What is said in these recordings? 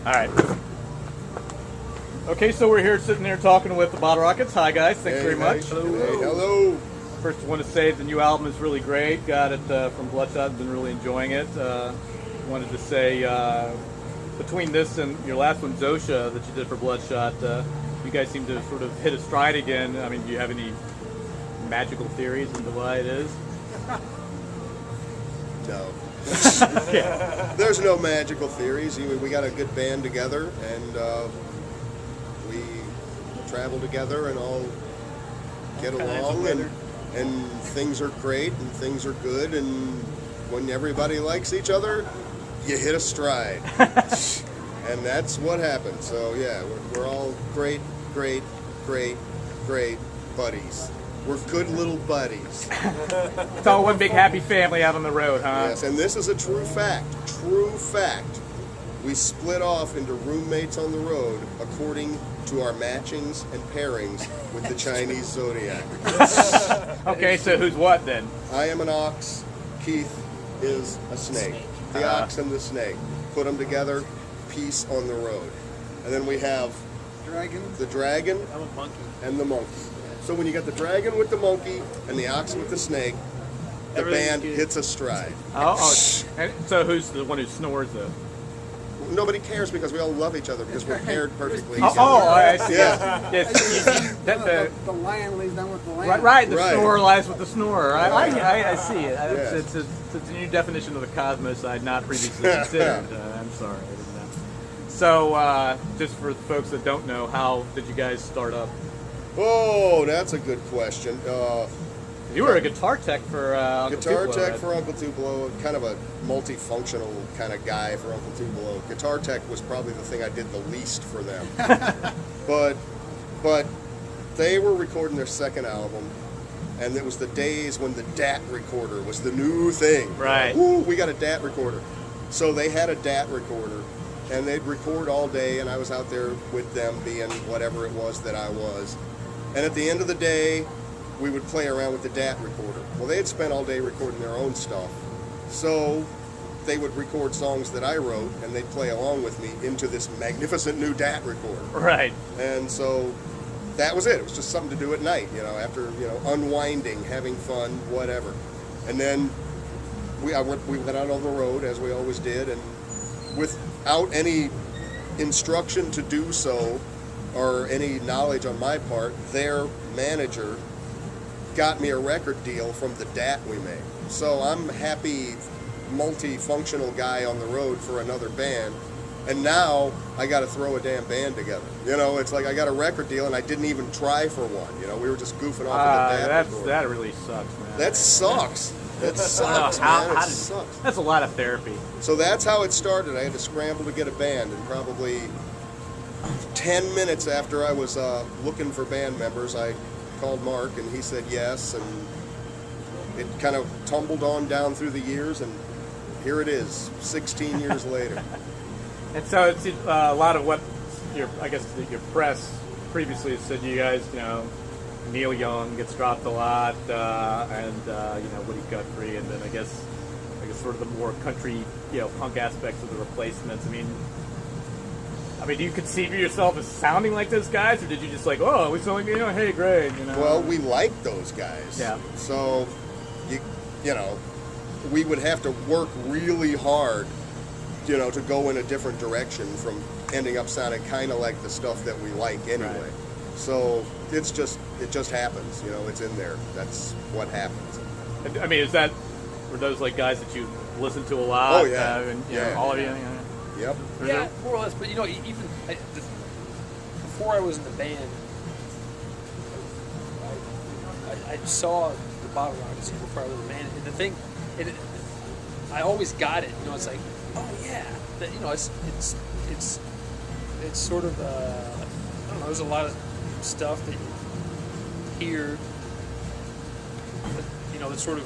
All right. Okay, so we're here sitting there talking with the Bottle Rockets. Hi, guys. Thanks very much. Hello. Hey, hello. First, I want to say the new album is really great. Got it from Bloodshot. Been really enjoying it. Wanted to say between this and your last one, Zosha, that you did for Bloodshot, you guys seem to sort of hit a stride again. I mean, do you have any magical theories into why it is? No. Yeah. There's no magical theories. We got a good band together, and we travel together and all get along, and things are great and things are good, and when everybody likes each other, you hit a stride. And that's what happened. So yeah, we're all great buddies. We're good little buddies. It's all one big happy family out on the road, huh? Yes, and this is a true fact. True fact. We split off into roommates on the road according to our matchings and pairings with the Chinese zodiac. Okay, so who's what then? I am an ox. Keith is a snake. The ox and the snake. Put them together. Peace on the road. And then we have the dragon I'm a monkey. and the monkey. So when you got the dragon with the monkey and the ox with the snake, the band hits a stride. Oh, and so who's the one who snores though? Nobody cares because we all love each other because we're paired perfectly. I see. Yeah. Yes. The lion lays down with the lamb. Right. The Right. snorer lies with the snorer. I see it. Yes. It's a new definition of the cosmos I had not previously considered. I'm sorry, I didn't know. So, just for the folks that don't know, how did you guys start up? Oh, that's a good question. You were a guitar tech for Uncle Guitar Tupelo, tech right? for Uncle Tupelo, kind of a multifunctional kind of guy for Uncle Tupelo. Guitar tech was probably the thing I did the least for them. but they were recording their second album, and it was the days when the DAT recorder was the new thing. Right. Woo, we got a DAT recorder. So they had a DAT recorder, and they'd record all day, and I was out there with them being whatever it was that I was. And at the end of the day, we would play around with the DAT recorder. Well, they had spent all day recording their own stuff, so they would record songs that I wrote, and they'd play along with me into this magnificent new DAT recorder. Right. And so that was it. It was just something to do at night, after, unwinding, having fun, whatever. And then we went out on the road, as we always did, and without any instruction to do so, or any knowledge on my part, their manager got me a record deal from the DAT we made. So I'm happy, multifunctional guy on the road for another band, and now I got to throw a damn band together. It's like I got a record deal and I didn't even try for one. We were just goofing off with the DAT record. That really sucks, man. That sucks. That sucks, man. It sucks. That's a lot of therapy. So that's how it started. I had to scramble to get a band, and probably 10 minutes after I was looking for band members, I called Mark, and he said yes, and it kind of tumbled on down through the years, and here it is, 16 years later. And so it's a lot of what your press previously said. You guys, Neil Young gets dropped a lot, and Woody Guthrie, and then I guess sort of the more country, punk aspects of the Replacements. I mean, do you conceive of yourself as sounding like those guys, or did you just like, oh, we sound like, hey, great, Well, we like those guys. Yeah. So, we would have to work really hard, to go in a different direction from ending up sounding kind of like the stuff that we like anyway. Right. So it just happens. It's in there. That's what happens. I mean, were those like guys that you listened to a lot? Oh yeah. All of you. Yep. Yeah, more or less. But even before I was in the band, I saw the Bottle Rockets before I was in the band, and the thing, I always got it. It's like, oh yeah, it's sort of I don't know. There's a lot of stuff that you hear, that's sort of,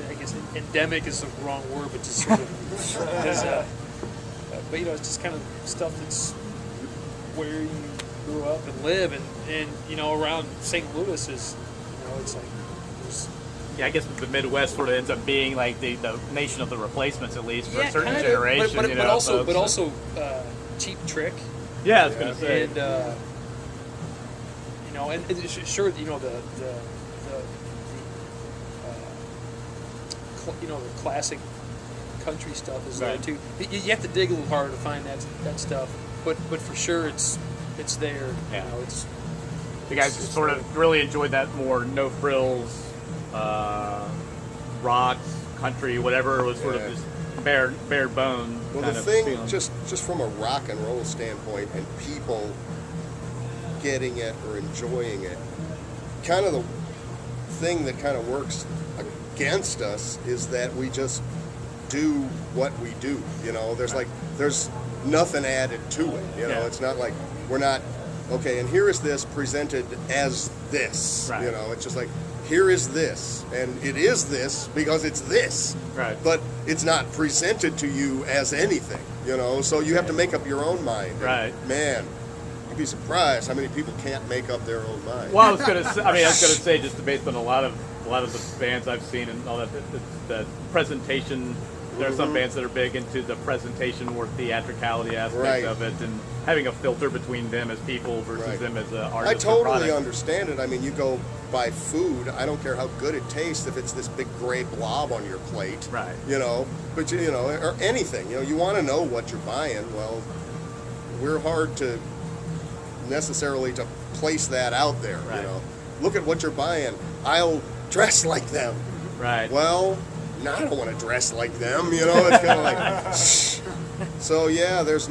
I guess endemic is the wrong word, but just sort of is, but it's just kind of stuff that's where you grew up and live, and around St. Louis is, it's like there's yeah, I guess the Midwest sort of ends up being like the nation of the replacements, at least for a certain kinda, generation. But, you but know, also, folks. Cheap Trick. Yeah, I was gonna say. And you know, and sure, you know you know, the classic country stuff is there Right. too. You have to dig a little harder to find that stuff, but for sure it's there. Yeah. You know, it's You guys just sort of really enjoyed that more no frills, rocks, country, whatever. It was sort of Yeah. just bare bone. Well, kind the of thing, feeling. just from a rock and roll standpoint, and people getting it or enjoying it, kind of the thing that kind of works against us is that we just do what we do. You know, there's nothing added to it. You know, Yeah. it's not like we're not okay. And here is this presented as this. Right. You know, it's just like here is this, and it is this because it's this. Right. But it's not presented to you as anything. You know, so you have to make up your own mind. And, Right. man, you'd be surprised how many people can't make up their own mind. Well, I was gonna say, just based on a lot of the bands I've seen and all that, the presentation. There are some bands that are big into the presentation or theatricality aspect Right. of it, and having a filter between them as people versus Right. them as I artists. or totally product. understand it. I mean, you go buy food. I don't care how good it tastes if it's this big gray blob on your plate. Right. You know, but you know, or anything. You know, you want to know what you're buying. Well, we're hard to necessarily to place that out there. Right. You know, look at what you're buying. I'll dress like them. Right. Well, no, I don't want to dress like them. You know, it's kind of like. So yeah, there's